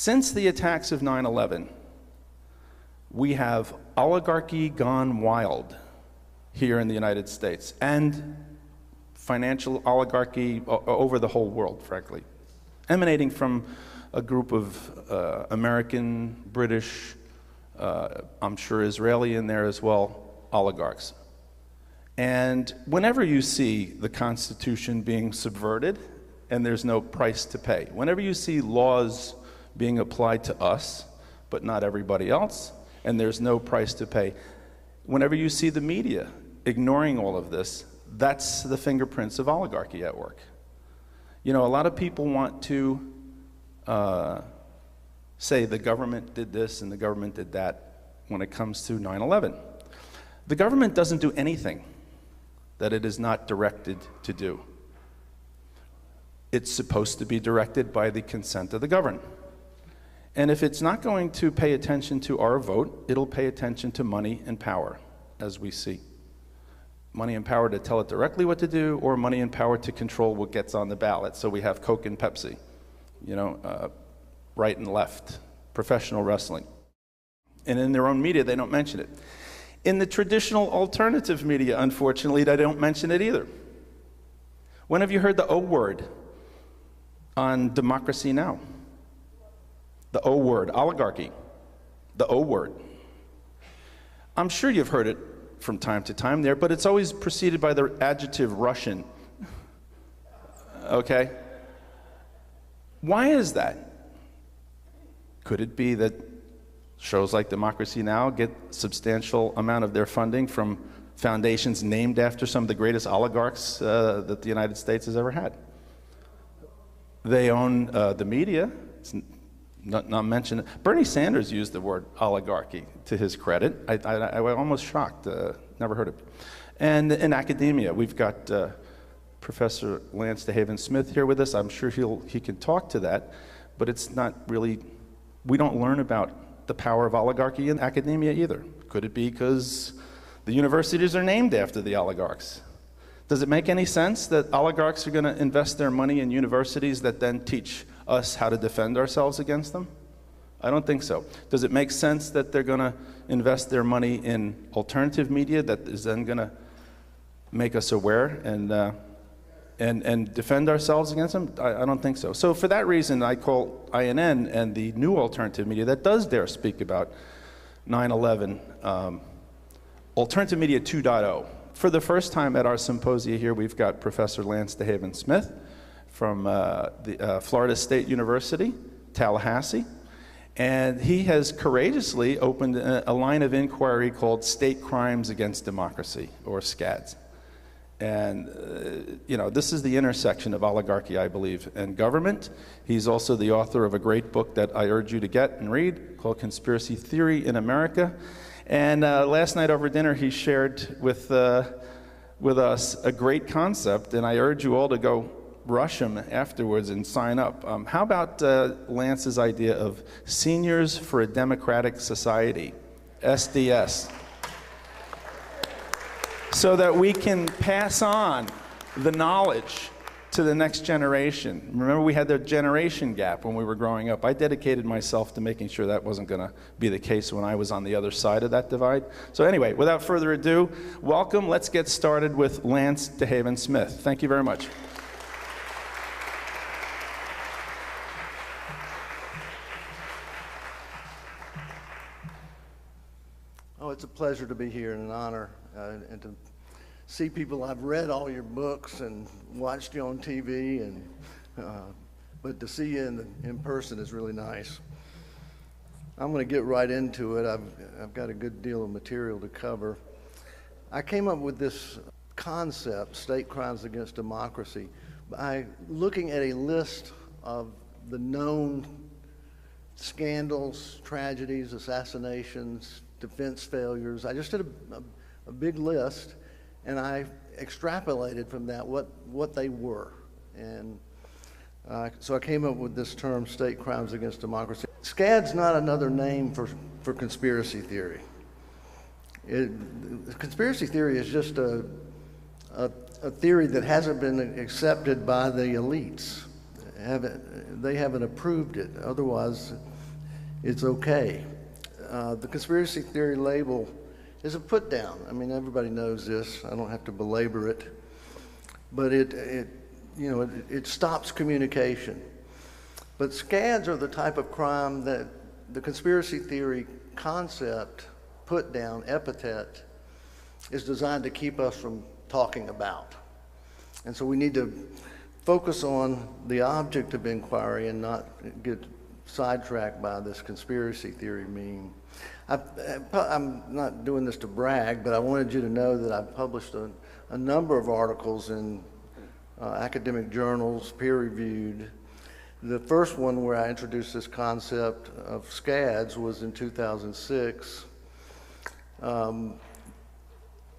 Since the attacks of 9/11, we have oligarchy gone wild here in the United States, and financial oligarchy over the whole world, frankly, emanating from a group of American, British, I'm sure Israeli in there as well, oligarchs. And whenever you see the Constitution being subverted and there's no price to pay, whenever you see laws being applied to us, but not everybody else, and there's no price to pay, whenever you see the media ignoring all of this, that's the fingerprints of oligarchy at work. You know, a lot of people want to say the government did this and the government did that when it comes to 9/11. The government doesn't do anything that it is not directed to do. It's supposed to be directed by the consent of the governed. And if it's not going to pay attention to our vote, it'll pay attention to money and power, as we see. Money and power to tell it directly what to do, or money and power to control what gets on the ballot. So we have Coke and Pepsi, you know, right and left, professional wrestling. And in their own media, they don't mention it. In the traditional alternative media, unfortunately, they don't mention it either. When have you heard the O word on Democracy Now? The O word, oligarchy, the O word. I'm sure you've heard it from time to time there, but it's always preceded by the adjective Russian. Okay? Why is that? Could it be that shows like Democracy Now get substantial amount of their funding from foundations named after some of the greatest oligarchs that the United States has ever had? They own the media. It's not mentioned. Bernie Sanders used the word oligarchy to his credit. I was almost shocked, never heard of it. And in academia, we've got Professor Lance DeHaven Smith here with us. I'm sure he can talk to that, but it's not really, we don't learn about the power of oligarchy in academia either. Could it be because the universities are named after the oligarchs? Does it make any sense that oligarchs are going to invest their money in universities that then teach us how to defend ourselves against them? I don't think so. Does it make sense that they're going to invest their money in alternative media that is then going to make us aware and defend ourselves against them? I don't think so. So for that reason, I call INN and the new alternative media that does dare speak about 9/11 Alternative Media 2.0. For the first time at our symposia here, we've got Professor Lance DeHaven Smith from the Florida State University, Tallahassee. And he has courageously opened a line of inquiry called State Crimes Against Democracy, or SCADS. And, you know, this is the intersection of oligarchy, I believe, and government. He's also the author of a great book that I urge you to get and read called Conspiracy Theory in America. And last night over dinner, he shared with us a great concept, and I urge you all to go rush him afterwards and sign up. How about Lance's idea of Seniors for a Democratic Society, SDS, so that we can pass on the knowledge to the next generation. Remember, we had the generation gap when we were growing up. I dedicated myself to making sure that wasn't going to be the case when I was on the other side of that divide. So anyway, without further ado, welcome. Let's get started with Lance DeHaven Smith. Thank you very much. Oh, it's a pleasure to be here and an honor, and to see people. I've read all your books and watched you on TV, and but to see you in person is really nice. I'm going to get right into it. I've got a good deal of material to cover. I came up with this concept, state crimes against democracy, by looking at a list of the known scandals, tragedies, assassinations, defense failures. I just did a big list, and I extrapolated from that what they were. And so I came up with this term, state crimes against democracy. SCAD's not another name for conspiracy theory. Conspiracy theory is just a theory that hasn't been accepted by the elites. They haven't approved it. Otherwise, it's okay. The conspiracy theory label is a put down. I mean, everybody knows this. I don't have to belabor it. But it stops communication. But scads are the type of crime that the conspiracy theory concept, put down, epithet, is designed to keep us from talking about. And so we need to focus on the object of inquiry and not get sidetracked by this conspiracy theory meme. I'm not doing this to brag, but I wanted you to know that I've published a number of articles in academic journals, peer-reviewed. The first one where I introduced this concept of scads was in 2006.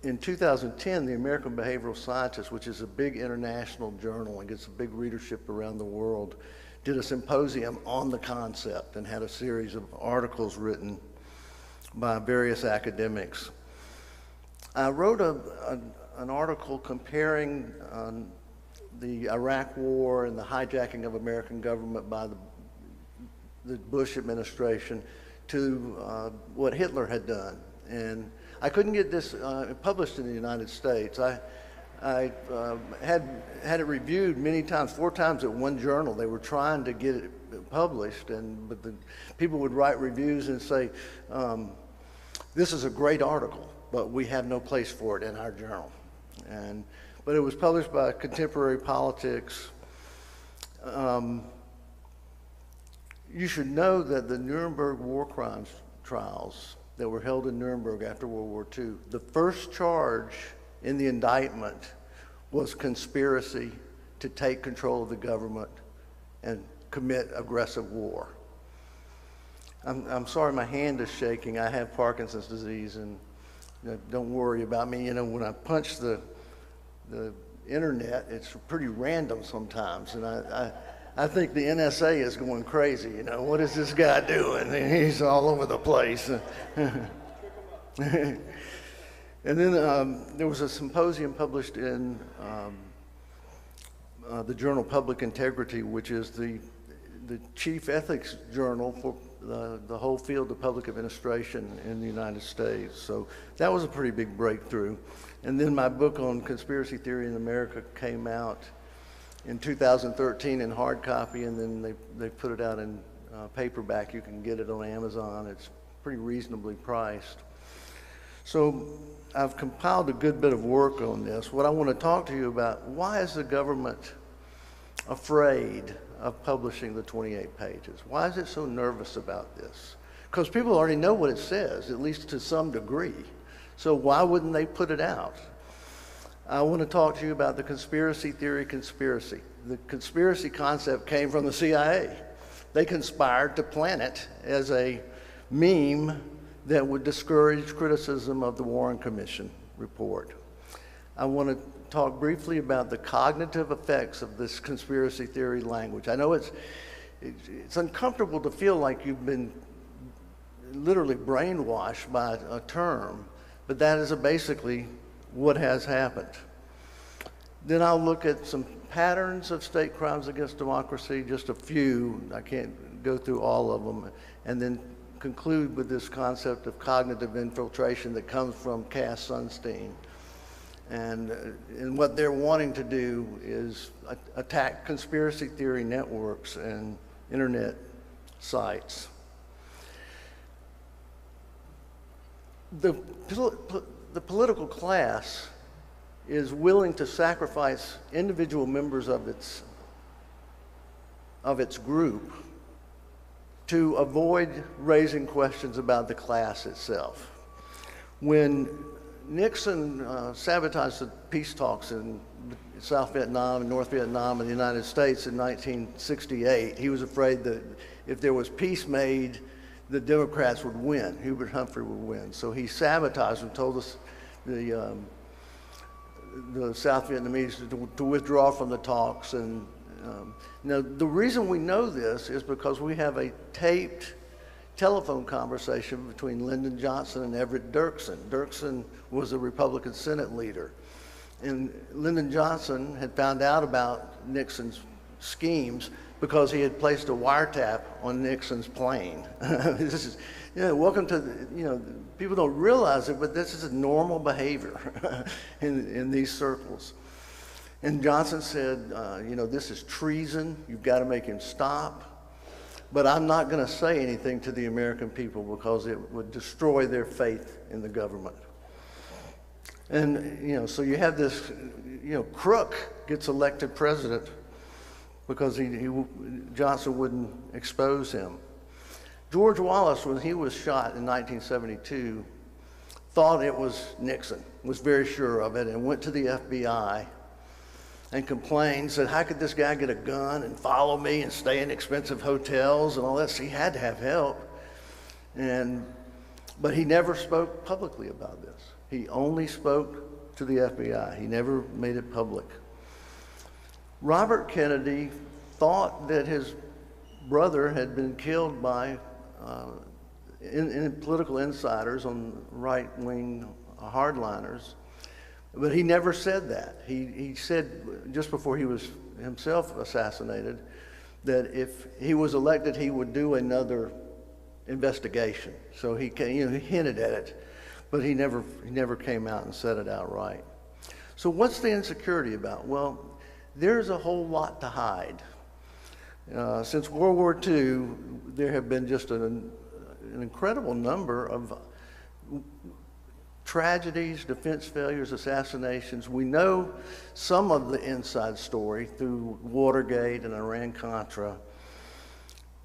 In 2010, the American Behavioral Scientists, which is a big international journal and gets a big readership around the world, did a symposium on the concept and had a series of articles written by various academics. I wrote an article comparing the Iraq War and the hijacking of American government by the Bush administration to what Hitler had done. And I couldn't get this published in the United States. I had it reviewed many times, 4 times at one journal. They were trying to get it published, but the people would write reviews and say, this is a great article, but we have no place for it in our journal. But it was published by Contemporary Politics. You should know that the Nuremberg war crimes trials that were held in Nuremberg after World War II, the first charge in the indictment was conspiracy to take control of the government and commit aggressive war. I'm sorry my hand is shaking. I have Parkinson's disease, and don't worry about me. You know, when I punch the internet, it's pretty random sometimes, and I think the NSA is going crazy. You know, what is this guy doing? He's all over the place. And then there was a symposium published in the journal Public Integrity, which is the chief ethics journal for the whole field of public administration in the United States. So that was a pretty big breakthrough. And then my book on conspiracy theory in America came out in 2013 in hard copy, and then they put it out in paperback. You can get it on Amazon. It's pretty reasonably priced. So I've compiled a good bit of work on this. What I want to talk to you about, why is the government afraid of publishing the 28 pages? Why is it so nervous about this? Because people already know what it says, at least to some degree. So why wouldn't they put it out? I want to talk to you about the conspiracy theory conspiracy. The conspiracy concept came from the CIA. They conspired to plant it as a meme that would discourage criticism of the Warren Commission report. I want to talk briefly about the cognitive effects of this conspiracy theory language. I know it's uncomfortable to feel like you've been literally brainwashed by a term, but that is basically what has happened. Then I'll look at some patterns of state crimes against democracy, just a few. I can't go through all of them, and then conclude with this concept of cognitive infiltration that comes from Cass Sunstein. And what they're wanting to do is attack conspiracy theory networks and internet sites. The political class is willing to sacrifice individual members of its group to avoid raising questions about the class itself. When Nixon sabotaged the peace talks in South Vietnam and North Vietnam and the United States in 1968, he was afraid that if there was peace made, the Democrats would win, Hubert Humphrey would win. So he sabotaged and told us the South Vietnamese to withdraw from the talks. And now the reason we know this is because we have a taped telephone conversation between Lyndon Johnson and Everett Dirksen. Dirksen was a Republican Senate leader. And Lyndon Johnson had found out about Nixon's schemes, because he had placed a wiretap on Nixon's plane. This is, welcome to, people don't realize it, but this is a normal behavior in these circles. And Johnson said, this is treason. You've got to make him stop. But I'm not going to say anything to the American people because it would destroy their faith in the government. And, so you have this, crook gets elected president because Johnson wouldn't expose him. George Wallace, when he was shot in 1972, thought it was Nixon, was very sure of it, and went to the FBI and complained, said, how could this guy get a gun and follow me and stay in expensive hotels and all that? So he had to have help. But he never spoke publicly about this. He only spoke to the FBI. He never made it public. Robert Kennedy thought that his brother had been killed by political insiders on right-wing hardliners, but he never said that. He said just before he was himself assassinated that if he was elected, he would do another investigation. So he hinted at it, but he never came out and said it outright. So what's the insecurity about? Well, there's a whole lot to hide. Since World War II, there have been just an incredible number of tragedies, defense failures, assassinations. We know some of the inside story through Watergate and Iran-Contra,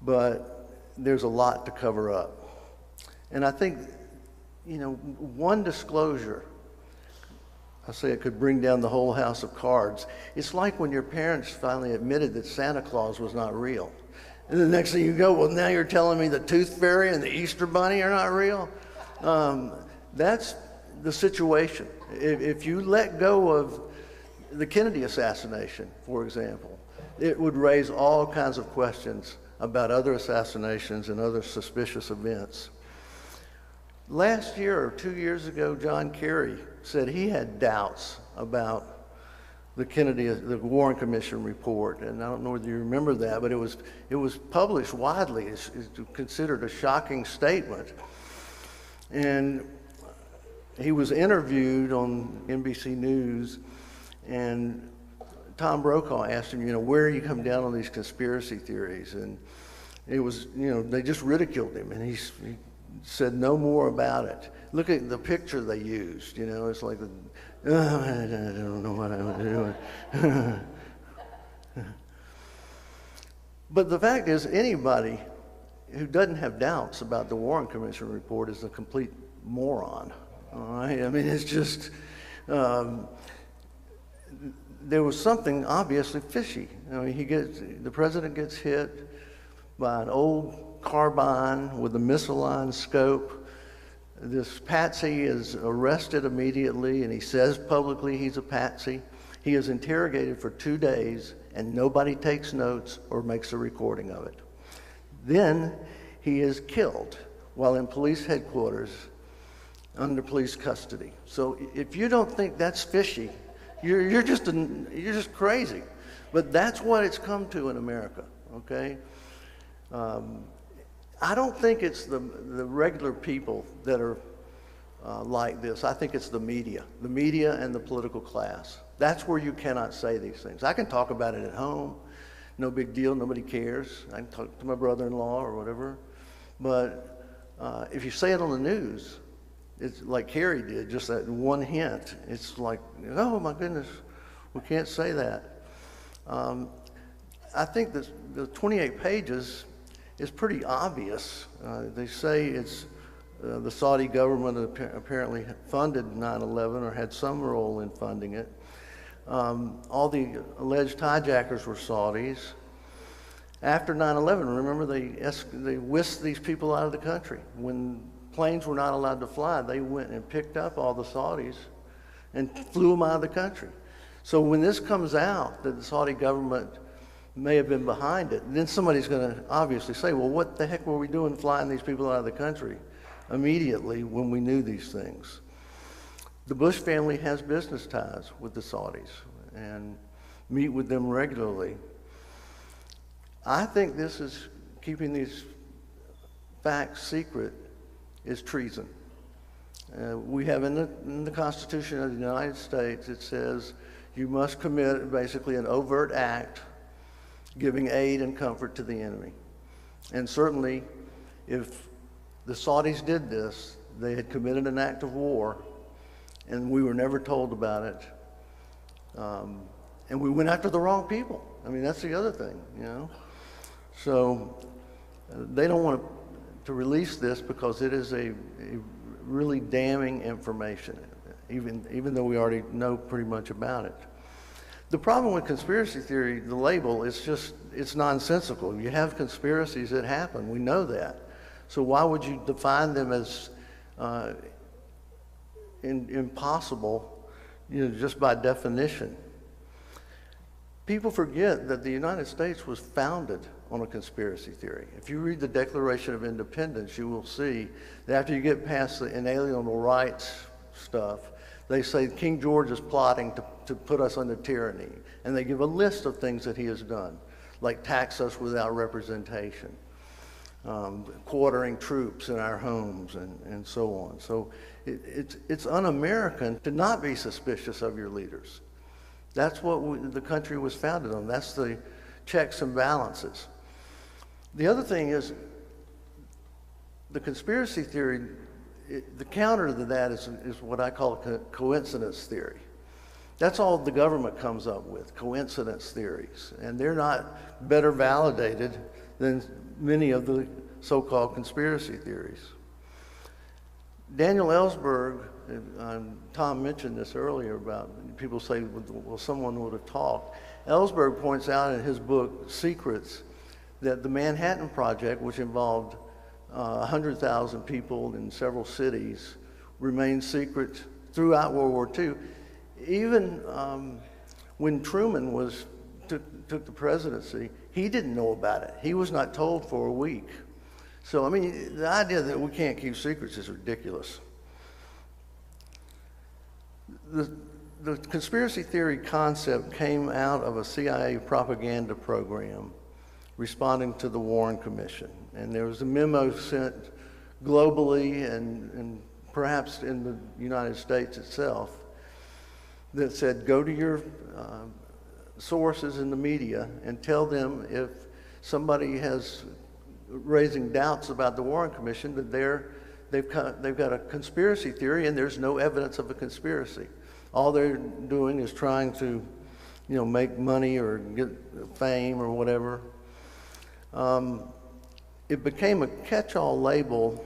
but there's a lot to cover up. And I think, one disclosure, I say it could bring down the whole house of cards. It's like when your parents finally admitted that Santa Claus was not real. And the next thing you go, well, now you're telling me the Tooth Fairy and the Easter Bunny are not real? That's the situation. If you let go of the Kennedy assassination, for example, it would raise all kinds of questions about other assassinations and other suspicious events. Last year or 2 years ago, John Kerry said he had doubts about the Warren Commission report, and I don't know whether you remember that, but it was published widely. It's considered a shocking statement. And he was interviewed on NBC News, and Tom Brokaw asked him, where you come down on these conspiracy theories? And it was, they just ridiculed him, and he said no more about it. Look at the picture they used, it's like, I don't know what I'm doing. But the fact is, anybody who doesn't have doubts about the Warren Commission report is a complete moron. All right? I mean, it's just, there was something obviously fishy. I mean, the president gets hit by an old carbine with a misaligned scope. This patsy is arrested immediately, and he says publicly he's a patsy. He is interrogated for 2 days, and nobody takes notes or makes a recording of it. Then he is killed while in police headquarters under police custody. So if you don't think that's fishy, you're just crazy. But that's what it's come to in America, okay? I don't think it's the regular people that are like this. I think it's the media and the political class. That's where you cannot say these things. I can talk about it at home, no big deal, nobody cares. I can talk to my brother-in-law or whatever. But if you say it on the news, it's like Kerry did, just that one hint. It's like, oh my goodness, we can't say that. I think that the 28 pages is pretty obvious. They say it's the Saudi government apparently funded 9/11 or had some role in funding it. All the alleged hijackers were Saudis. After 9/11, remember they whisked these people out of the country. When planes were not allowed to fly, they went and picked up all the Saudis and flew them out of the country. So when this comes out that the Saudi government may have been behind it, then somebody's going to obviously say, well, what the heck were we doing flying these people out of the country immediately when we knew these things? The Bush family has business ties with the Saudis and meet with them regularly. I think this is, keeping these facts secret is treason. We have in the Constitution of the United States, it says you must commit basically an overt act giving aid and comfort to the enemy. And certainly, if the Saudis did this, they had committed an act of war, and we were never told about it. And we went after the wrong people. I mean, that's the other thing, you know. So they don't want to release this because it is a really damning information, even though we already know pretty much about it. The problem with conspiracy theory, the label, is just, it's nonsensical. You have conspiracies that happen, we know that. So why would you define them as impossible, you know, just by definition? People forget that the United States was founded on a conspiracy theory. If you read the Declaration of Independence, you will see that after you get past the inalienable rights stuff, they say King George is plotting to put us under tyranny. And they give a list of things that he has done, like tax us without representation, quartering troops in our homes, and so on. So it's un-American to not be suspicious of your leaders. That's what the country was founded on. That's the checks and balances. The other thing is, the conspiracy theory, the counter to that is what I call coincidence theory. That's all the government comes up with, coincidence theories. And they're not better validated than many of the so-called conspiracy theories. Daniel Ellsberg, Tom mentioned this earlier about people say, well, someone would have talked. Ellsberg points out in his book, Secrets, that the Manhattan Project, which involved 100,000 people in several cities, remained secret throughout World War II. Even when Truman took the presidency, he didn't know about it. He was not told for a week. So, I mean, the idea that we can't keep secrets is ridiculous. The conspiracy theory concept came out of a CIA propaganda program responding to the Warren Commission. And there was a memo sent globally and perhaps in the United States itself that said, go to your sources in the media and tell them if somebody has raising doubts about the Warren Commission, that they've got a conspiracy theory and there's no evidence of a conspiracy. All they're doing is trying to, you know, make money or get fame or whatever. It became a catch-all label.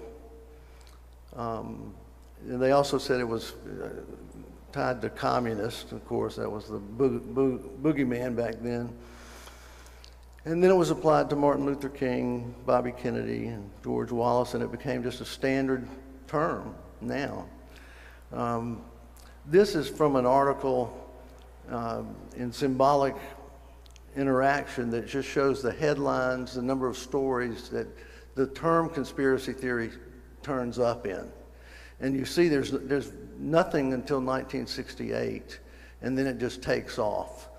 And they also said it was tied to communists. Of course, that was the boogeyman back then. And then it was applied to Martin Luther King, Bobby Kennedy, and George Wallace, and it became just a standard term now. This is from an article in Symbolic Interaction that just shows the headlines, the number of stories that the term conspiracy theory turns up in. And you see there's nothing until 1968, and then it just takes off.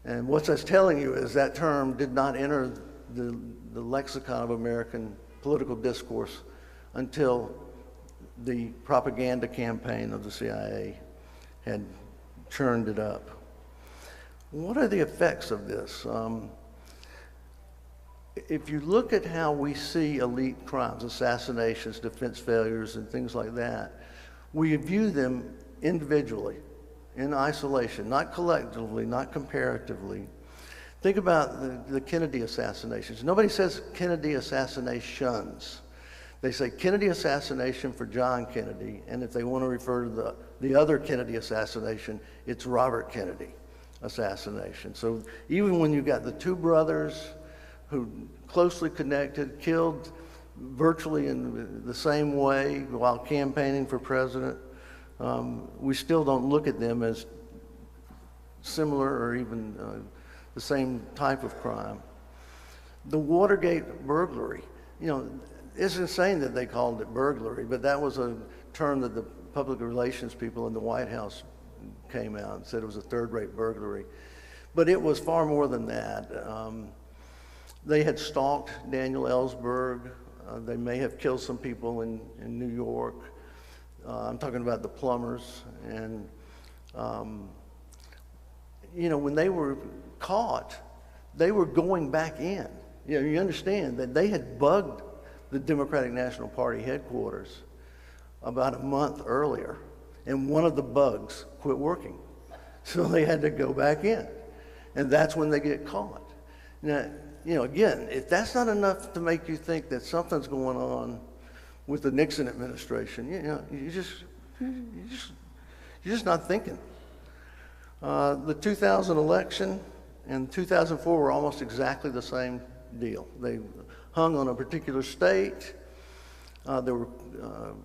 And what that's telling you is that term did not enter the lexicon of American political discourse until the propaganda campaign of the CIA had churned it up. What are the effects of this? If you look at how we see elite crimes, assassinations, defense failures, and things like that, we view them individually, in isolation, not collectively, not comparatively. Think about the Kennedy assassinations. Nobody says Kennedy assassinations. They say Kennedy assassination for John Kennedy, and if they want to refer to the other Kennedy assassination, it's Robert Kennedy assassination. So even when you got the two brothers who closely connected, killed virtually in the same way while campaigning for president, we still don't look at them as similar or even the same type of crime. The Watergate burglary, you know, it's insane that they called it burglary, but that was a term that the public relations people in the White House came out and said it was a third-rate burglary. But it was far more than that. They had stalked Daniel Ellsberg. They may have killed some people in New York. I'm talking about the plumbers. And, you know, when they were caught, they were going back in. You know, you understand that they had bugged the Democratic National Party headquarters about a month earlier, and one of the bugs quit working. So they had to go back in, and that's when they get caught. Now, you know, again, if that's not enough to make you think that something's going on with the Nixon administration, you know, you're just not thinking. The 2000 election and 2004 were almost exactly the same deal. They hung on a particular state. There were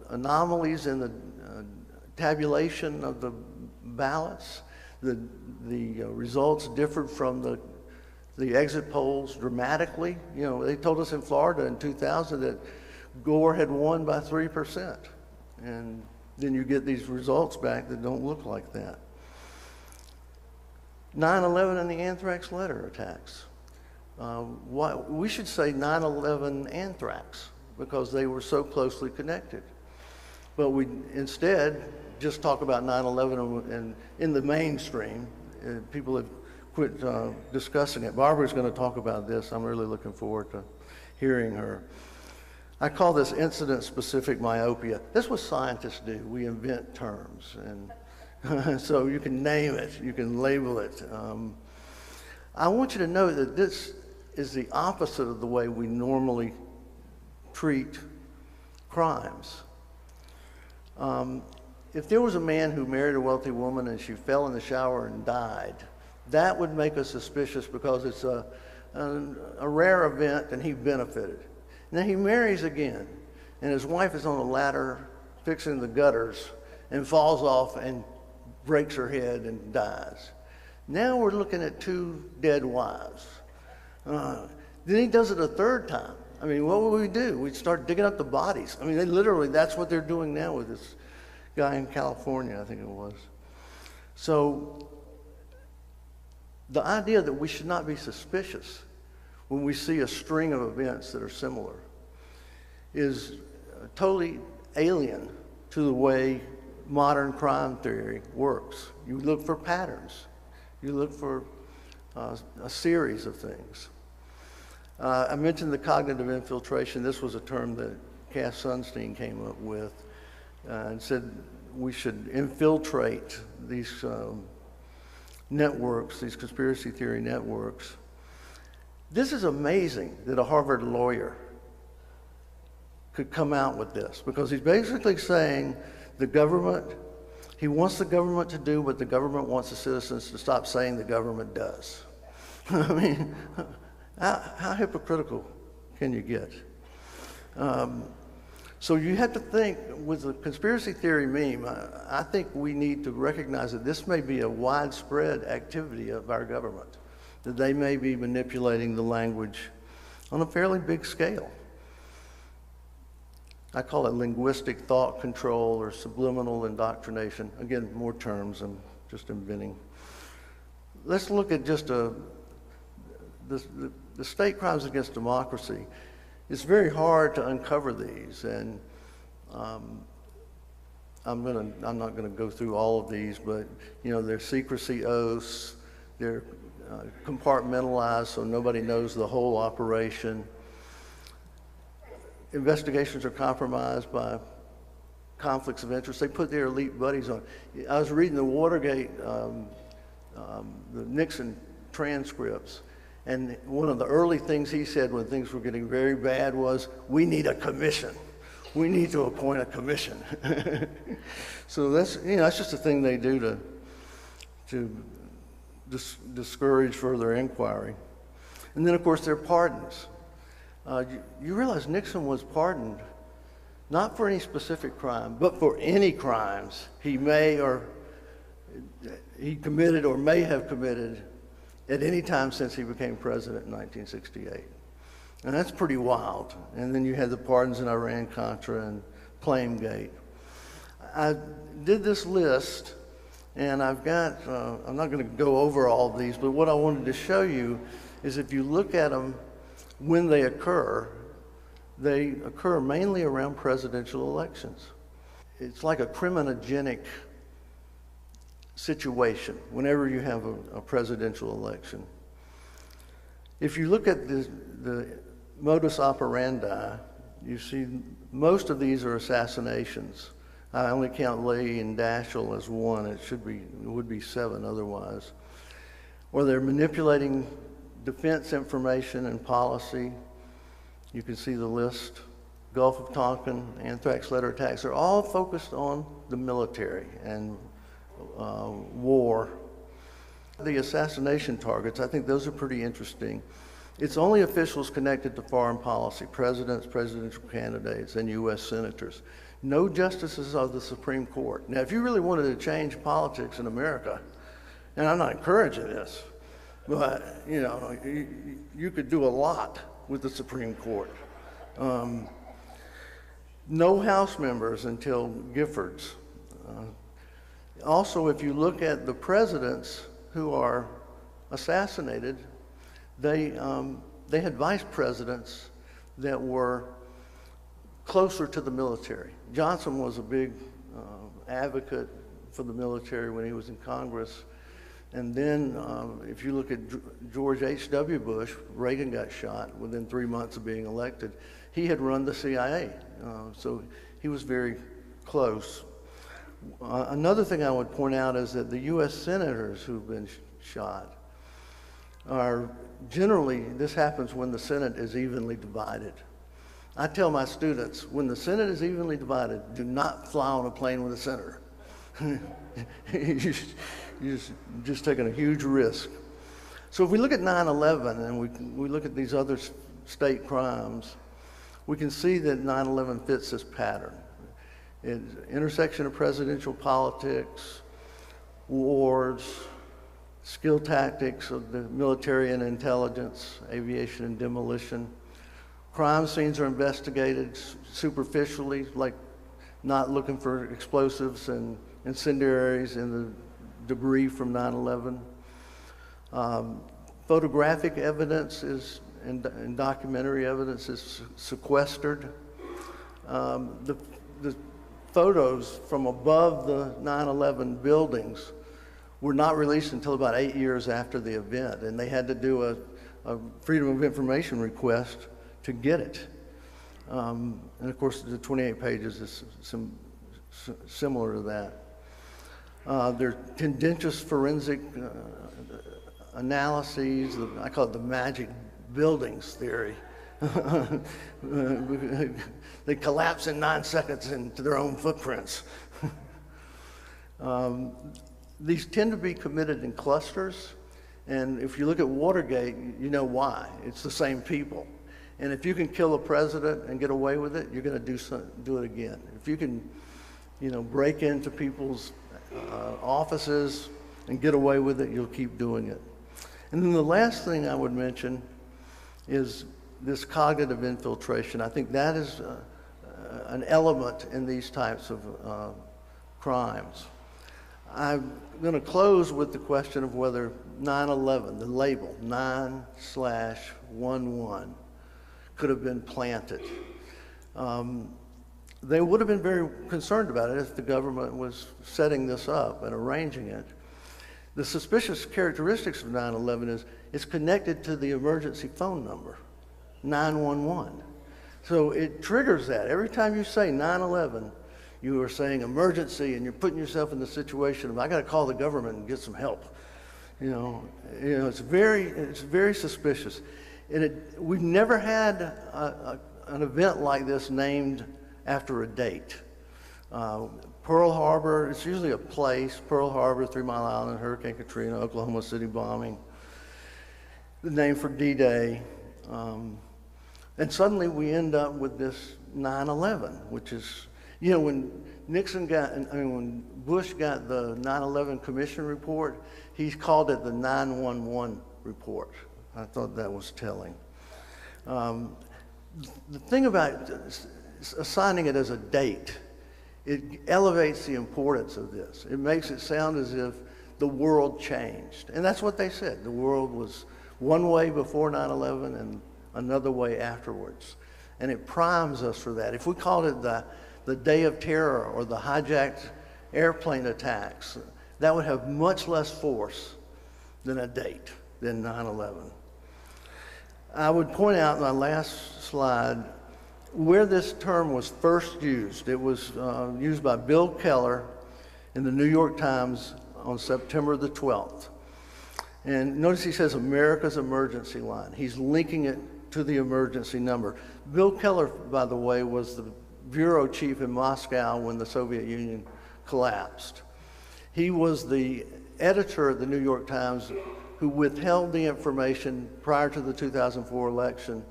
anomalies in the tabulation of the ballots. The results differed from the exit polls dramatically. You know, they told us in Florida in 2000 that Gore had won by 3%. And then you get these results back that don't look like that. 9/11 and the anthrax letter attacks. We should say 9/11 anthrax because they were so closely connected. But we instead just talk about 9/11 and in the mainstream, people have quit discussing it. Barbara's going to talk about this. I'm really looking forward to hearing her. I call this incident-specific myopia. This is what scientists do. We invent terms, and so you can name it, you can label it. I want you to know that this is the opposite of the way we normally treat crimes. If there was a man who married a wealthy woman and she fell in the shower and died, that would make us suspicious because it's a rare event and he benefited. Now he marries again, and his wife is on a ladder fixing the gutters and falls off and breaks her head and dies. Now we're looking at two dead wives. Then he does it a third time. I mean, what would we do? We'd start digging up the bodies. I mean, that's what they're doing now with this guy in California, I think it was. So the idea that we should not be suspicious when we see a string of events that are similar is totally alien to the way modern crime theory works. You look for patterns. You look for a series of things. I mentioned the cognitive infiltration. This was a term that Cass Sunstein came up with and said we should infiltrate these networks, these conspiracy theory networks. This is amazing that a Harvard lawyer could come out with this, because he's basically saying he wants the government to do what the government wants the citizens to stop saying the government does. I mean, how hypocritical can you get? So you have to think, with the conspiracy theory meme, I think we need to recognize that this may be a widespread activity of our government, that they may be manipulating the language on a fairly big scale. I call it linguistic thought control or subliminal indoctrination. Again, more terms I'm just inventing. Let's look at just the state crimes against democracy. It's very hard to uncover these, and I'm not going to go through all of these, but you know, they're secrecy oaths, they're compartmentalized so nobody knows the whole operation. Investigations are compromised by conflicts of interest. They put their elite buddies on. I was reading the Watergate, the Nixon transcripts, and one of the early things he said when things were getting very bad was, "We need a commission. We need to appoint a commission." So that's just a thing they do to discourage further inquiry. And then, of course, there are pardons. You realize Nixon was pardoned not for any specific crime, but for any crimes he committed or may have committed at any time since he became president in 1968. And that's pretty wild. And then you had the pardons in Iran-Contra and Plamegate. I did this list, and I've got, I'm not going to go over all of these, but what I wanted to show you is if you look at them when they occur mainly around presidential elections. It's like a criminogenic situation whenever you have a presidential election. If you look at the modus operandi, you see most of these are assassinations. I only count Lay and Daschle as one. It would be 7 otherwise. Or they're manipulating defense information and policy. You can see the list. Gulf of Tonkin, anthrax letter attacks. They're all focused on the military and war. The assassination targets, I think those are pretty interesting. It's only officials connected to foreign policy, presidents, presidential candidates, and U.S. senators. No justices of the Supreme Court. Now, if you really wanted to change politics in America, and I'm not encouraging this, but you could do a lot with the Supreme Court. No House members until Giffords. Also, if you look at the presidents who are assassinated, they had vice presidents that were closer to the military. Johnson was a big advocate for the military when he was in Congress. And then if you look at George H.W. Bush, Reagan got shot within 3 months of being elected. He had run the CIA, so he was very close. Another thing I would point out is that the U.S. senators who've been shot are generally, this happens when the Senate is evenly divided. I tell my students, when the Senate is evenly divided, do not fly on a plane with a senator. You're just taking a huge risk. So if we look at 9/11 and we look at these other state crimes, we can see that 9/11 fits this pattern. It's intersection of presidential politics, wars, skill tactics of the military and intelligence, aviation and demolition. Crime scenes are investigated superficially, like not looking for explosives and incendiaries in the debris from 9/11. Photographic evidence and documentary evidence is sequestered. The photos from above the 9/11 buildings were not released until about 8 years after the event, and they had to do a Freedom of Information request to get it. And of course, the 28 pages is similar to that. There are tendentious forensic analyses. I call it the magic buildings theory. They collapse in 9 seconds into their own footprints. These tend to be committed in clusters, and if you look at Watergate, you know why. It's the same people. And if you can kill a president and get away with it, you're going to do it again. If you can, break into people's offices and get away with it, you'll keep doing it. And then the last thing I would mention is this cognitive infiltration. I think that is an element in these types of crimes. I'm going to close with the question of whether 9/11, the label 9/11, could have been planted. They would have been very concerned about it if the government was setting this up and arranging it. The suspicious characteristics of 9/11 is it's connected to the emergency phone number, 911. So it triggers that. Every time you say 9/11, you are saying emergency, and you're putting yourself in the situation of, I got to call the government and get some help. It's very suspicious. And we've never had an event like this named after a date. Pearl Harbor, it's usually a place. Pearl Harbor, 3 Mile Island, Hurricane Katrina, Oklahoma City bombing. The name for D-Day. And suddenly we end up with this 9/11, which is, when when Bush got the 9/11 Commission report, he called it the 911 report. I thought that was telling. The thing about assigning it as a date, it elevates the importance of this. It makes it sound as if the world changed. And that's what they said. The world was one way before 9/11, and another way afterwards. And it primes us for that. If we called it the Day of Terror or the hijacked airplane attacks, that would have much less force than a date, than 9/11. I would point out in my last slide where this term was first used. It was used by Bill Keller in the New York Times on September the 12th. And notice he says America's emergency line. He's linking it to the emergency number. Bill Keller, by the way, was the bureau chief in Moscow when the Soviet Union collapsed. He was the editor of the New York Times who withheld the information prior to the 2004 election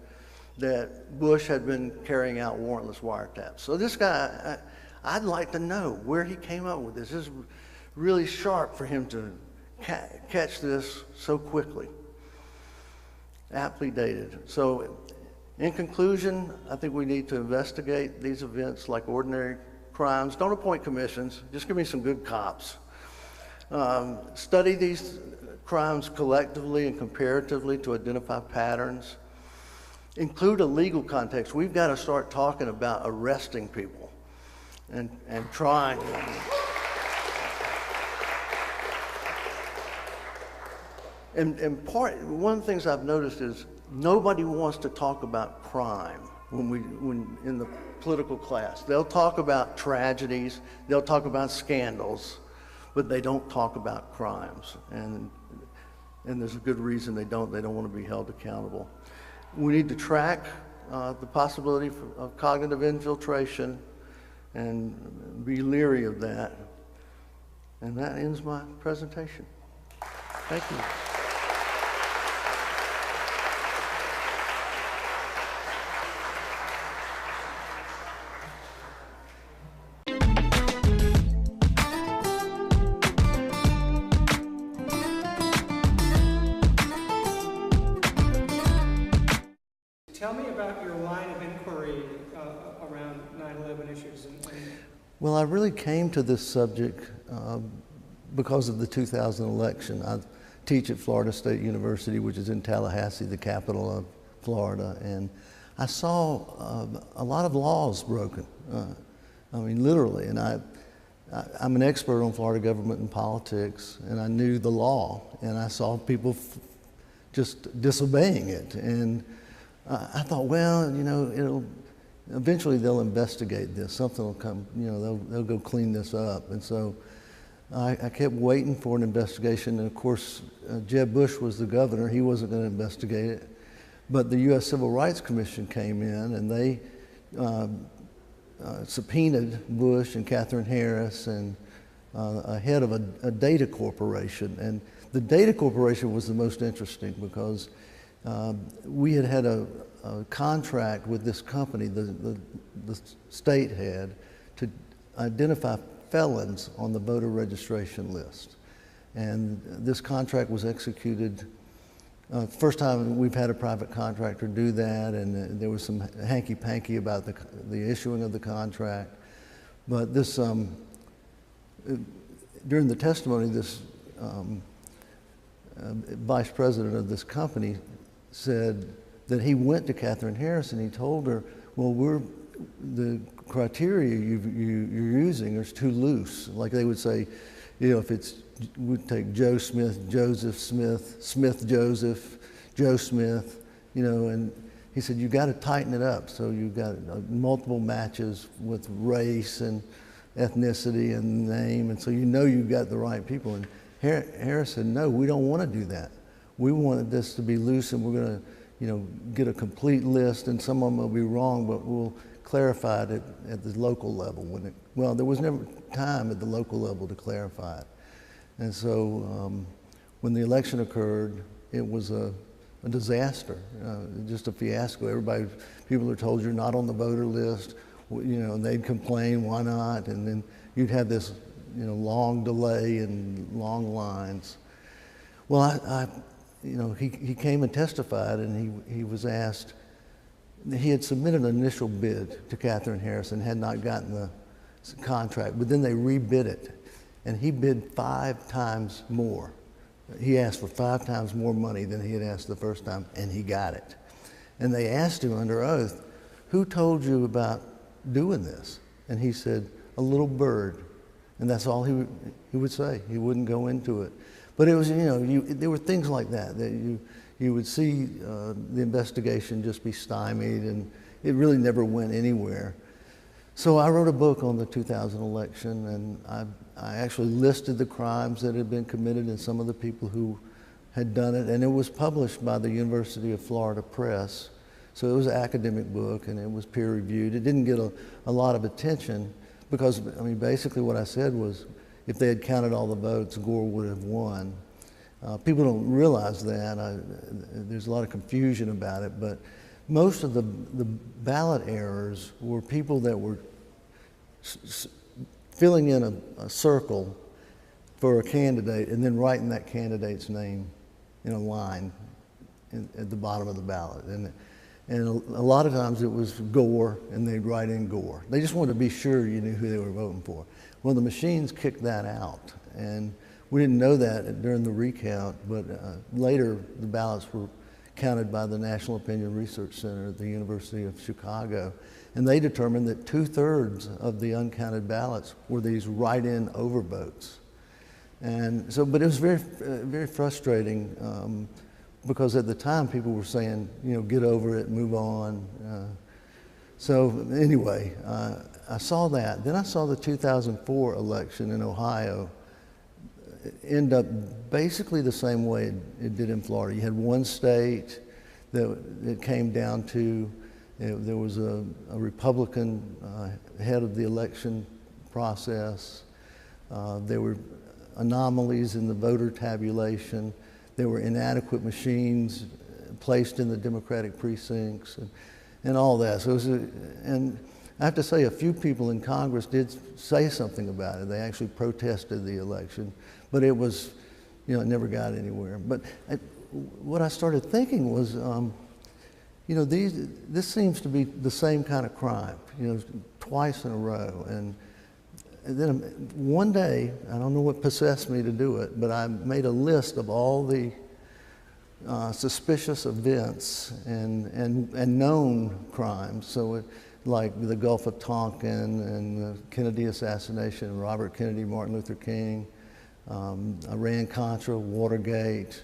that Bush had been carrying out warrantless wiretaps. So this guy, I'd like to know where he came up with this. This is really sharp for him to catch this so quickly. Aptly dated. So in conclusion, I think we need to investigate these events like ordinary crimes. Don't appoint commissions. Just give me some good cops. Study these crimes collectively and comparatively to identify patterns. Include a legal context. We've got to start talking about arresting people and trying them. And one of the things I've noticed is nobody wants to talk about crime when in the political class. They'll talk about tragedies, they'll talk about scandals, but they don't talk about crimes. And there's a good reason they don't. They don't want to be held accountable. We need to track the possibility of cognitive infiltration and be leery of that. And that ends my presentation. Thank you. Tell me about your line of inquiry around 9/11 issues. Well, I really came to this subject because of the 2000 election. I teach at Florida State University, which is in Tallahassee, the capital of Florida, and I saw a lot of laws broken. I mean, literally, and I'm an expert on Florida government and politics, and I knew the law, and I saw people just disobeying it. And I thought, well, you know, eventually they'll investigate this. Something will come, you know, they'll go clean this up. And so I kept waiting for an investigation. And of course, Jeb Bush was the governor. He wasn't going to investigate it. But the U.S. Civil Rights Commission came in and they subpoenaed Bush and Katherine Harris and a head of a data corporation. And the data corporation was the most interesting because we had a contract with this company, the state had, to identify felons on the voter registration list. And this contract was executed, first time we've had a private contractor do that, and there was some hanky-panky about the issuing of the contract. But this, during the testimony, this vice president of this company said that he went to Katherine Harris and he told her, well, the criteria you're using is too loose. Like they would say, you know, if we'd take Joe Smith, Joseph Smith, Smith Joseph, Joe Smith, you know, and he said, you've got to tighten it up. So you've got multiple matches with race and ethnicity and name, and so you know you've got the right people. And Harris said, no, we don't want to do that. We wanted this to be loose, and we're going to, you know, get a complete list, and some of them will be wrong, but we'll clarify it at the local level. Well, there was never time at the local level to clarify it. And so when the election occurred, it was a disaster, just a fiasco. People are told you're not on the voter list, you know, and they'd complain, why not? And then you'd have this, you know, long delay and long lines. Well, you know, he came and testified, and he was asked, he had submitted an initial bid to Katherine Harris and had not gotten the contract, but then they rebid it, and he bid 5 times more. He asked for 5 times more money than he had asked the first time, and he got it. And they asked him under oath, who told you about doing this? And he said, a little bird. And that's all he would say. He wouldn't go into it. But it was, there were things like that you would see the investigation just be stymied, and it really never went anywhere. So I wrote a book on the 2000 election, and I actually listed the crimes that had been committed and some of the people who had done it, and it was published by the University of Florida Press. So it was an academic book, and it was peer-reviewed. It didn't get a lot of attention because, basically what I said was if they had counted all the votes, Gore would have won. People don't realize that. There's a lot of confusion about it, but most of the ballot errors were people that were filling in a circle for a candidate and then writing that candidate's name in a line at the bottom of the ballot. And a lot of times it was Gore, and they'd write in Gore. They just wanted to be sure you knew who they were voting for. Well, the machines kicked that out, and we didn't know that during the recount, but later the ballots were counted by the National Opinion Research Center at the University of Chicago, and they determined that 2/3 of the uncounted ballots were these write-in overvotes. And so, but it was very, very frustrating because at the time people were saying, get over it, move on. So anyway, I saw that. Then I saw the 2004 election in Ohio end up basically the same way it did in Florida. You had one state that it came down to, there was a Republican head of the election process. There were anomalies in the voter tabulation. There were inadequate machines placed in the Democratic precincts and all that. So and I have to say, a few people in Congress did say something about it. They actually protested the election, but it was, it never got anywhere. But what I started thinking was, this seems to be the same kind of crime, twice in a row. And then one day, I don't know what possessed me to do it, but I made a list of all the suspicious events and known crimes. So like the Gulf of Tonkin and the Kennedy assassination, Robert Kennedy, Martin Luther King, Iran-Contra, Watergate,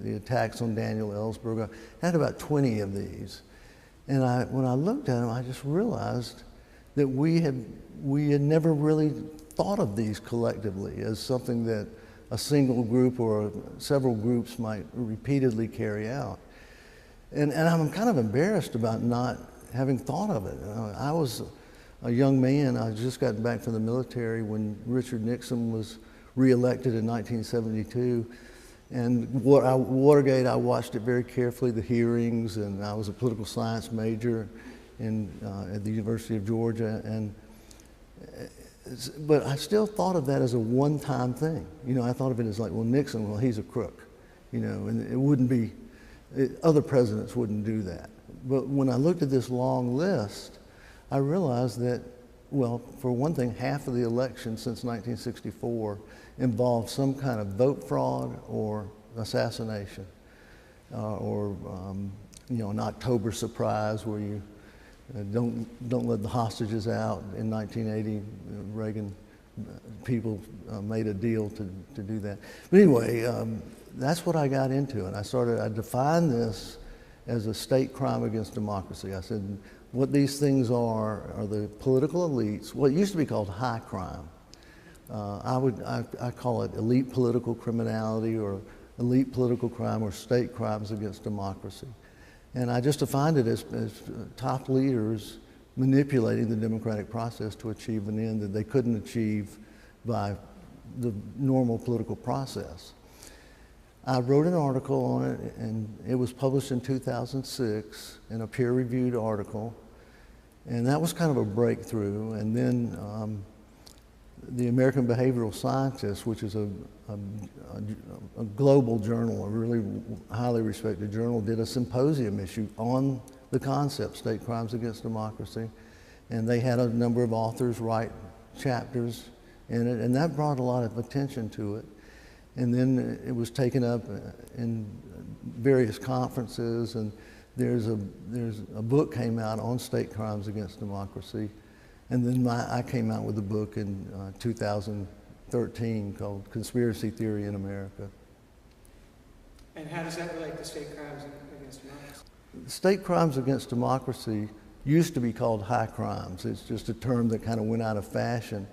the attacks on Daniel Ellsberg. I had about 20 of these. And when I looked at them, I just realized that we had never really thought of these collectively as something that a single group or several groups might repeatedly carry out. And I'm kind of embarrassed about not having thought of it. I was a young man. I just gotten back from the military when Richard Nixon was reelected in 1972. And Watergate, I watched it very carefully, the hearings, and I was a political science major at the University of Georgia. But I still thought of that as a one-time thing. I thought of it as like, well, Nixon, well, he's a crook, and it wouldn't be, other presidents wouldn't do that. But when I looked at this long list, I realized that, well, for one thing, half of the elections since 1964 involved some kind of vote fraud or assassination, or an October surprise where you don't let the hostages out. In 1980, Reagan people made a deal to do that. But anyway, that's what I got into, and I defined this as a state crime against democracy. I said, what these things are the political elites, what used to be called high crime. I call it elite political criminality or elite political crime or state crimes against democracy. And I just defined it as top leaders manipulating the democratic process to achieve an end that they couldn't achieve by the normal political process. I wrote an article on it, and it was published in 2006 in a peer-reviewed article, and that was kind of a breakthrough. And then the American Behavioral Scientist, which is a global journal, a really highly respected journal, did a symposium issue on the concept, state crimes against democracy, and they had a number of authors write chapters in it, and that brought a lot of attention to it. And then it was taken up in various conferences, and there's a book came out on state crimes against democracy, and then I came out with a book in 2013 called Conspiracy Theory in America. And how does that relate to state crimes against democracy? State crimes against democracy used to be called high crimes. It's just a term that kind of went out of fashion.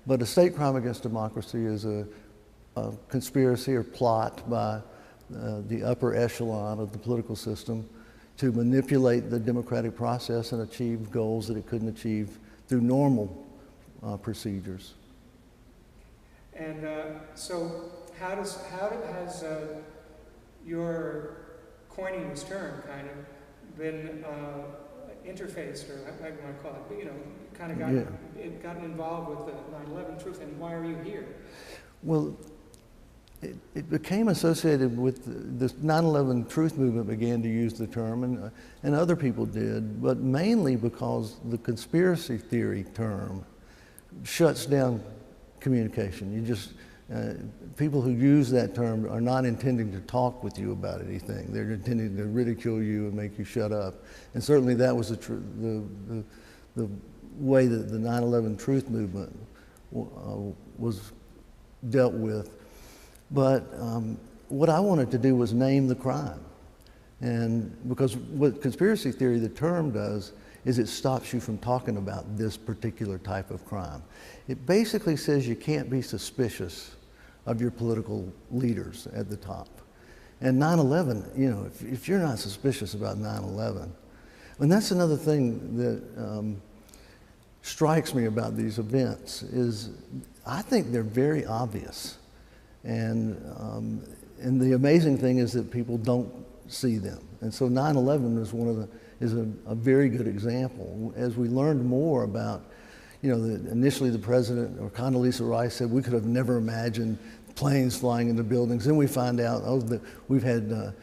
But a state crime against democracy is a conspiracy or plot by the upper echelon of the political system to manipulate the democratic process and achieve goals that it couldn't achieve through normal procedures. And so how has your coining this term kind of been interfaced, or how do you want to call it, but, you know, kind of gotten involved with the 9/11 truth, and why are you here? Well, it became associated with the 9/11 truth movement began to use the term, and other people did, but mainly because the conspiracy theory term shuts down communication. You just, people who use that term are not intending to talk with you about anything. They're intending to ridicule you and make you shut up. And certainly that was the way that the 9/11 truth movement was dealt with. But what I wanted to do was name the crime. And because what conspiracy theory, the term does, is it stops you from talking about this particular type of crime. It basically says you can't be suspicious of your political leaders at the top. And 9/11, you know, if you're not suspicious about 9/11, and that's another thing that strikes me about these events, is I think they're very obvious. And the amazing thing is that people don't see them. And so 9/11 is a very good example. As we learned more about, you know, initially the president, or Condoleezza Rice, said we could have never imagined planes flying into buildings. Then we find out, we've had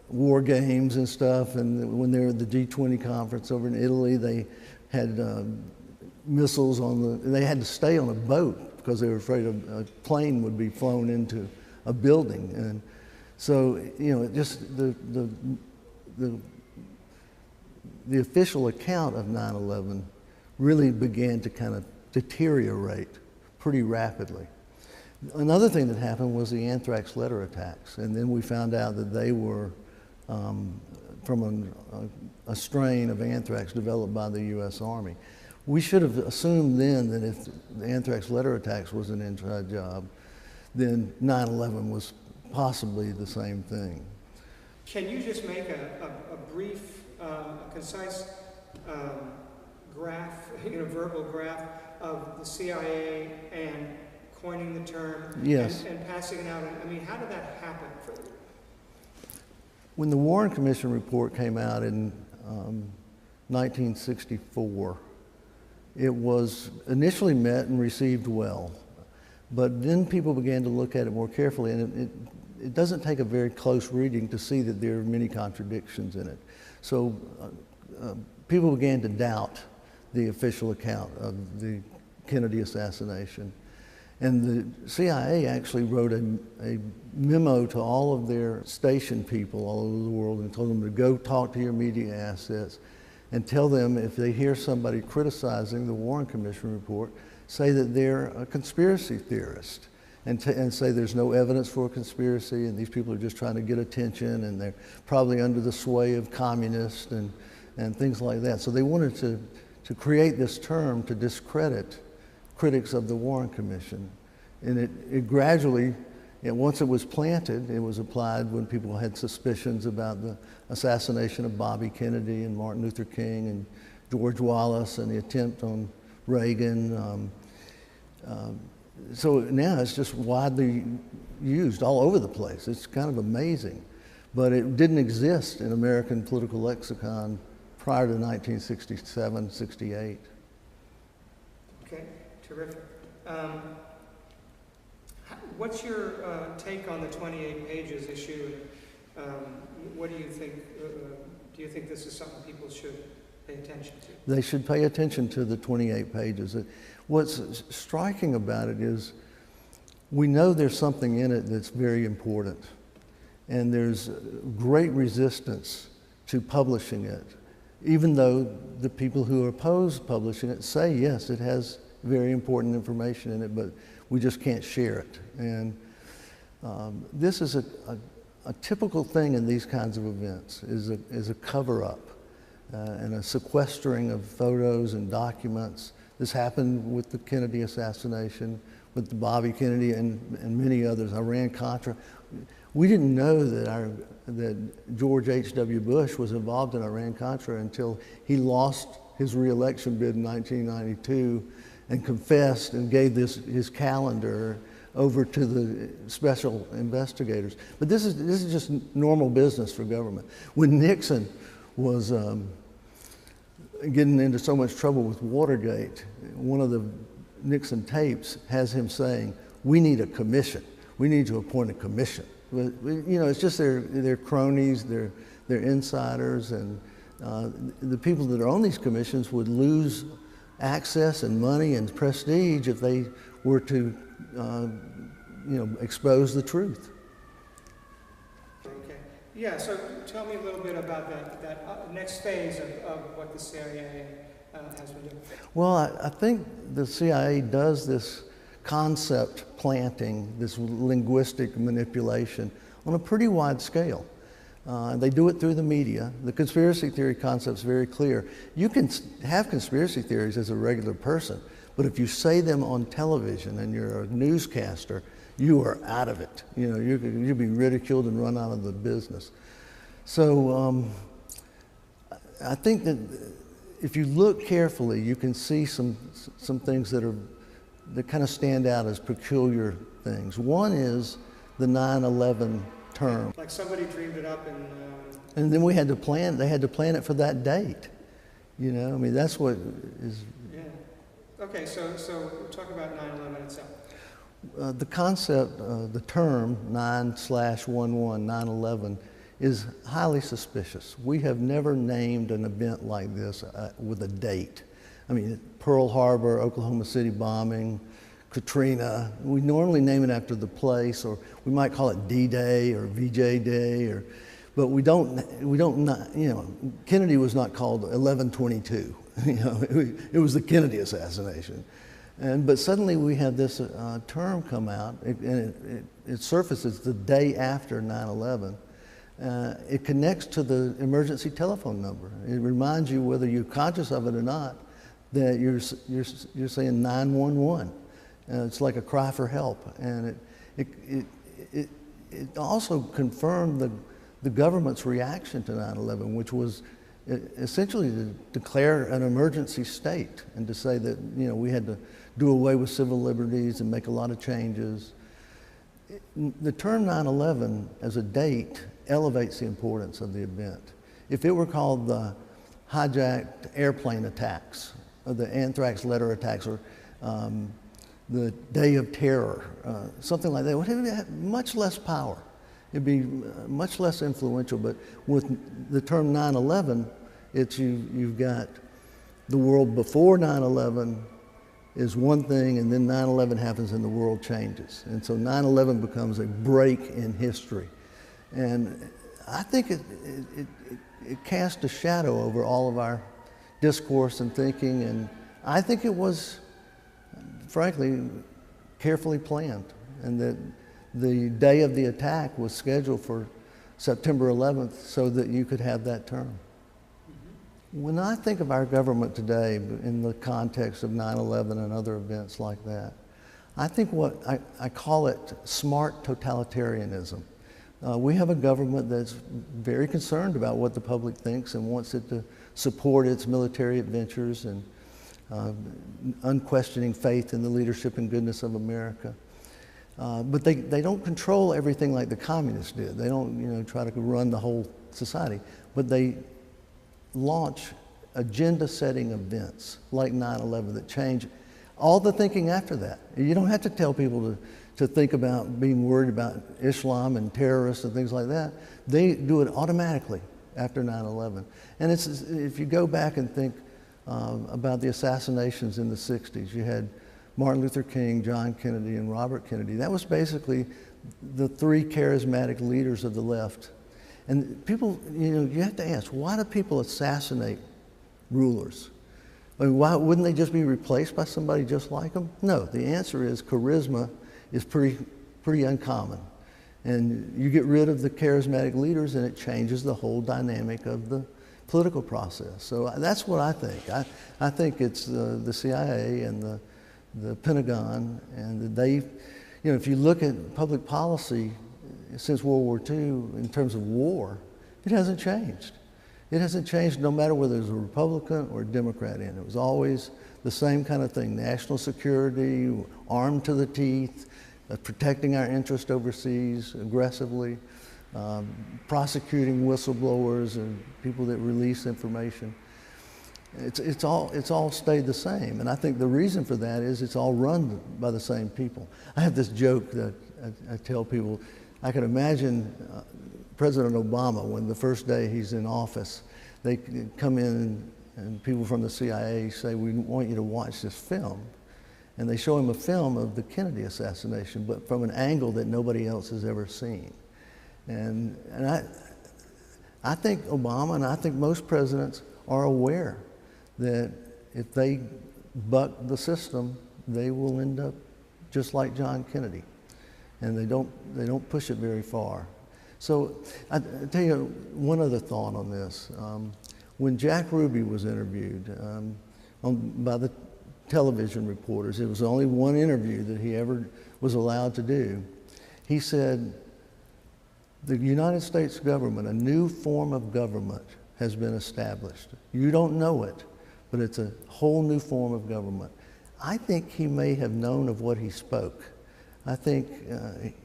war games and stuff, and when they were at the G20 conference over in Italy, they had missiles they had to stay on a boat because they were afraid a plane would be flown into a building. And so, you know, just the official account of 9/11 really began to kind of deteriorate pretty rapidly. Another thing that happened was the anthrax letter attacks, and then we found out that they were from a strain of anthrax developed by the U.S. Army. We should have assumed then that if the anthrax letter attacks was an inside job, then 9/11 was possibly the same thing. Can you just make a brief, concise graph, you know, verbal graph of the CIA and coining the term, yes, and passing it out? I mean, how did that happen for you? When the Warren Commission report came out in 1964, it was initially met and received well, but then people began to look at it more carefully, and it doesn't take a very close reading to see that there are many contradictions in it. So people began to doubt the official account of the Kennedy assassination. And the CIA actually wrote a memo to all of their station people all over the world and told them to go talk to your media assets and tell them if they hear somebody criticizing the Warren Commission report, say that they're a conspiracy theorist and say there's no evidence for a conspiracy and these people are just trying to get attention and they're probably under the sway of communists and things like that. So they wanted to create this term to discredit critics of the Warren Commission. And it gradually, once it was planted, it was applied when people had suspicions about the assassination of Bobby Kennedy and Martin Luther King and George Wallace and the attempt on Reagan. So now it's just widely used all over the place. It's kind of amazing. But it didn't exist in American political lexicon prior to 1967, 68. Okay, terrific. What's your take on the 28 pages issue? What do you think? Do you think this is something people should pay attention to? They should pay attention to the 28 pages. What's striking about it is we know there's something in it that's very important. And there's great resistance to publishing it, even though the people who oppose publishing it say, yes, it has very important information in it, but we just can't share it. And this is a typical thing in these kinds of events, is a cover-up and a sequestering of photos and documents. This happened with the Kennedy assassination, with the Bobby Kennedy and many others, Iran-Contra. We didn't know that George H.W. Bush was involved in Iran-Contra until he lost his re-election bid in 1992 and confessed and gave his calendar over to the special investigators. But this is just normal business for government. When Nixon was getting into so much trouble with Watergate, one of the Nixon tapes has him saying, "We need a commission. We need to appoint a commission." But, you know, it's just their cronies, their insiders, and the people that are on these commissions would lose access and money and prestige if they were to, expose the truth. Okay. Yeah, so tell me a little bit about that next phase of what the CIA has been doing. Well, I think the CIA does this concept planting, this linguistic manipulation on a pretty wide scale. They do it through the media. The conspiracy theory concept's very clear. You can have conspiracy theories as a regular person, but if you say them on television and you're a newscaster, you are out of it. You know, you'll be ridiculed and run out of the business. So I think that if you look carefully, you can see some things that kind of stand out as peculiar things. One is the 9/11 term. Like somebody dreamed it up and then they had to plan it for that date. You know, I mean, that's what is. Yeah. Okay, so talk about 9/11 itself. The concept, the term 9/11, 9/11, is highly suspicious. We have never named an event like this with a date. I mean, Pearl Harbor, Oklahoma City bombing, Katrina, we normally name it after the place, or we might call it D-Day or VJ Day, but we don't, Kennedy was not called 11/22. It was the Kennedy assassination. But suddenly we have this term come out, and it surfaces the day after 9/11. It connects to the emergency telephone number. It reminds you, whether you're conscious of it or not, that you're saying 911. It's like a cry for help, and it also confirmed the government's reaction to 9/11, which was essentially to declare an emergency state and to say that we had to do away with civil liberties and make a lot of changes. The term 9/11 as a date elevates the importance of the event. If it were called the hijacked airplane attacks, or the anthrax letter attacks, or the Day of Terror, something like that, it would have much less power. It'd be much less influential. But with the term 9/11, you've got the world before 9/11 is one thing, and then 9/11 happens and the world changes. And so 9/11 becomes a break in history. And I think it cast a shadow over all of our discourse and thinking, and I think it was, frankly, carefully planned, and that the day of the attack was scheduled for September 11th so that you could have that term. When I think of our government today in the context of 9/11 and other events like that, I think I call it smart totalitarianism. We have a government that's very concerned about what the public thinks and wants it to support its military adventures and unquestioning faith in the leadership and goodness of America. But they don't control everything like the communists did. They don't try to run the whole society. But they launch agenda-setting events like 9/11 that change all the thinking after that. You don't have to tell people to think about being worried about Islam and terrorists and things like that. They do it automatically after 9/11. And if you go back and think about the assassinations in the 60s, you had Martin Luther King, John Kennedy, and Robert Kennedy. That was basically the three charismatic leaders of the left. And people, you have to ask, why do people assassinate rulers? I mean, why wouldn't they just be replaced by somebody just like them? No, the answer is charisma is pretty uncommon. And you get rid of the charismatic leaders and it changes the whole dynamic of the political process. So that's what I think. I think it's the CIA and the Pentagon, and they, if you look at public policy since World War II in terms of war, it hasn't changed. It hasn't changed no matter whether there's a Republican or a Democrat in it. It was always the same kind of thing: national security, armed to the teeth, protecting our interest overseas aggressively, prosecuting whistleblowers and people that release information. It's all stayed the same, and I think the reason for that is it's all run by the same people. I have this joke that I tell people. I can imagine President Obama, when the first day he's in office, they come in and people from the CIA say, "We want you to watch this film," and they show him a film of the Kennedy assassination, but from an angle that nobody else has ever seen. And I think Obama and I think most presidents are aware that if they buck the system, they will end up just like John Kennedy, and they don't push it very far. So I tell you one other thought on this. When Jack Ruby was interviewed by the television reporters, it was only one interview that he ever was allowed to do. He said, "The United States government, a new form of government, has been established. You don't know it, but it's a whole new form of government." I think he may have known of what he spoke. I think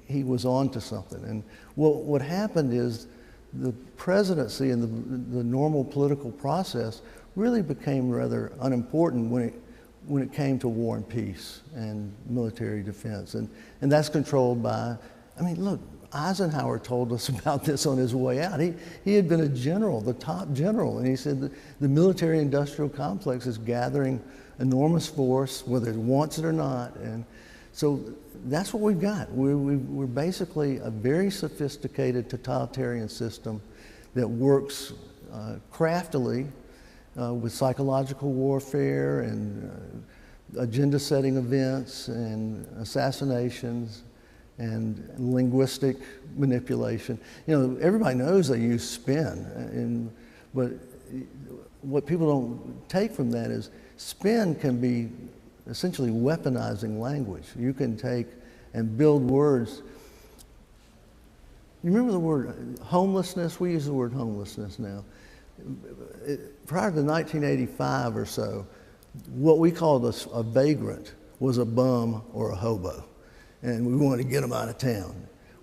he was on to something. And what happened is the presidency and the normal political process really became rather unimportant when it came to war and peace and military defense. And that's controlled by, look, Eisenhower told us about this on his way out. He had been a general, the top general, and he said the military-industrial complex is gathering enormous force, whether it wants it or not. And so that's what we've got. We're basically a very sophisticated totalitarian system that works craftily with psychological warfare and agenda-setting events and assassinations and linguistic manipulation. Everybody knows they use spin, but what people don't take from that is spin can be essentially weaponizing language. You can take and build words. You remember the word homelessness? We use the word homelessness now. Prior to 1985 or so, what we called a vagrant was a bum or a hobo, and we wanted to get them out of town.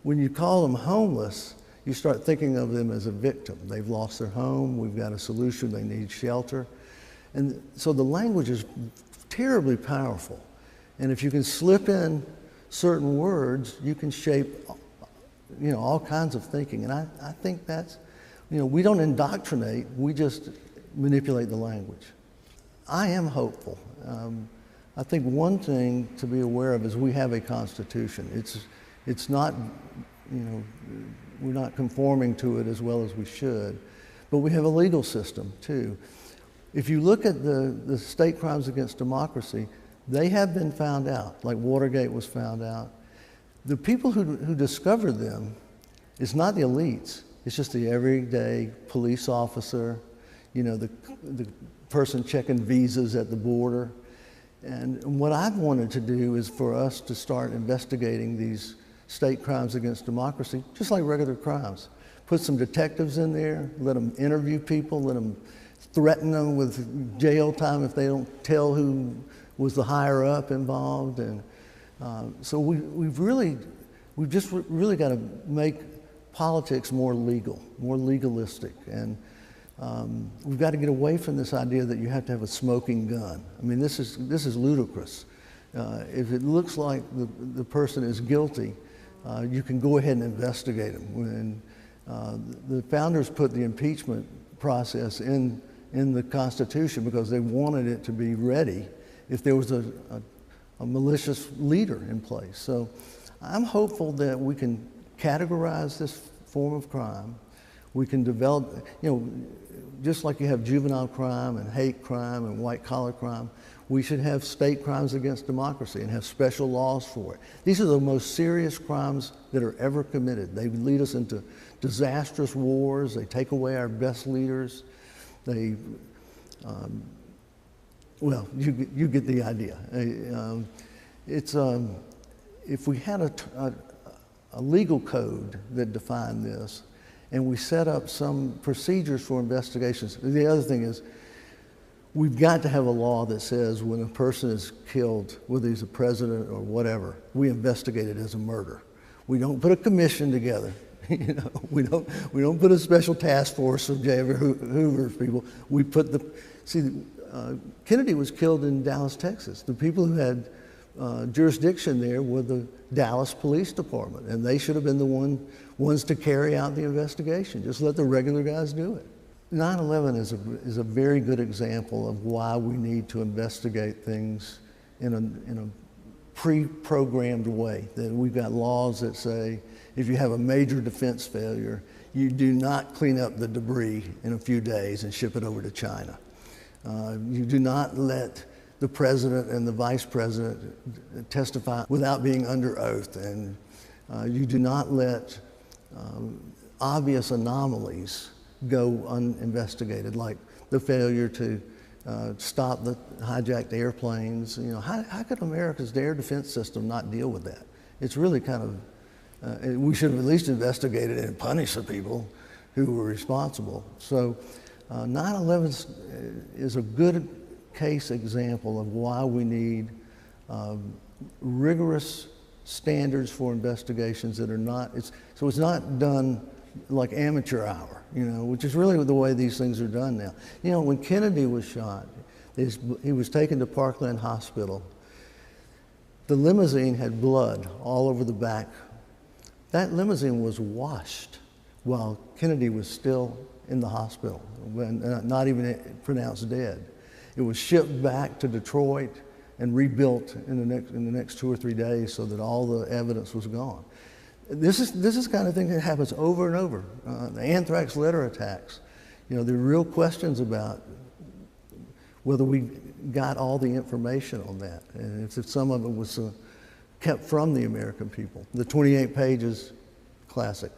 When you call them homeless, you start thinking of them as a victim. They've lost their home, we've got a solution, they need shelter. And so the language is terribly powerful. And if you can slip in certain words, you can shape, all kinds of thinking. And I think that's, we don't indoctrinate, we just manipulate the language. I am hopeful. I think one thing to be aware of is we have a constitution. It's not, we're not conforming to it as well as we should, but we have a legal system too. If you look at the state crimes against democracy, they have been found out, like Watergate was found out. The people who discovered them is not the elites, it's just the everyday police officer, the person checking visas at the border. And what I've wanted to do is for us to start investigating these state crimes against democracy, just like regular crimes. Put some detectives in there, let them interview people, let them threaten them with jail time if they don't tell who was the higher up involved. And so we've just really got to make politics more legal, more legalistic. And we've got to get away from this idea that you have to have a smoking gun. This is ludicrous. If it looks like the person is guilty, you can go ahead and investigate them. When the founders put the impeachment process in the Constitution because they wanted it to be ready if there was a malicious leader in place. So I'm hopeful that we can categorize this form of crime. We can develop, just like you have juvenile crime and hate crime and white-collar crime, we should have state crimes against democracy and have special laws for it. These are the most serious crimes that are ever committed. They lead us into disastrous wars. They take away our best leaders. They, well, you get the idea. If we had a legal code that defined this, and we set up some procedures for investigations. The other thing is, we've got to have a law that says when a person is killed, whether he's a president or whatever, we investigate it as a murder. We don't put a commission together. We don't put a special task force of J. Edgar Hoover's people. We put Kennedy was killed in Dallas, Texas. The people who had jurisdiction there were the Dallas Police Department, and they should have been the ones to carry out the investigation. Just let the regular guys do it. 9/11 is a very good example of why we need to investigate things in a pre-programmed way. That we've got laws that say if you have a major defense failure, you do not clean up the debris in a few days and ship it over to China. You do not let the president and the vice president testify without being under oath, and you do not let obvious anomalies go uninvestigated, like the failure to stop the hijacked airplanes. How could America's air defense system not deal with that? It's really kind of, we should have at least investigated it and punished the people who were responsible. So 9/11 is a good case example of why we need rigorous standards for investigations that are not, so it's not done like amateur hour, which is really the way these things are done now. When Kennedy was shot, he was taken to Parkland Hospital. The limousine had blood all over the back. That limousine was washed while Kennedy was still in the hospital, not even pronounced dead. It was shipped back to Detroit and rebuilt in the next 2 or 3 days so that all the evidence was gone. This is the kind of thing that happens over and over. The anthrax letter attacks. There are real questions about whether we got all the information on that, and if some of it was kept from the American people. The 28 pages, classic.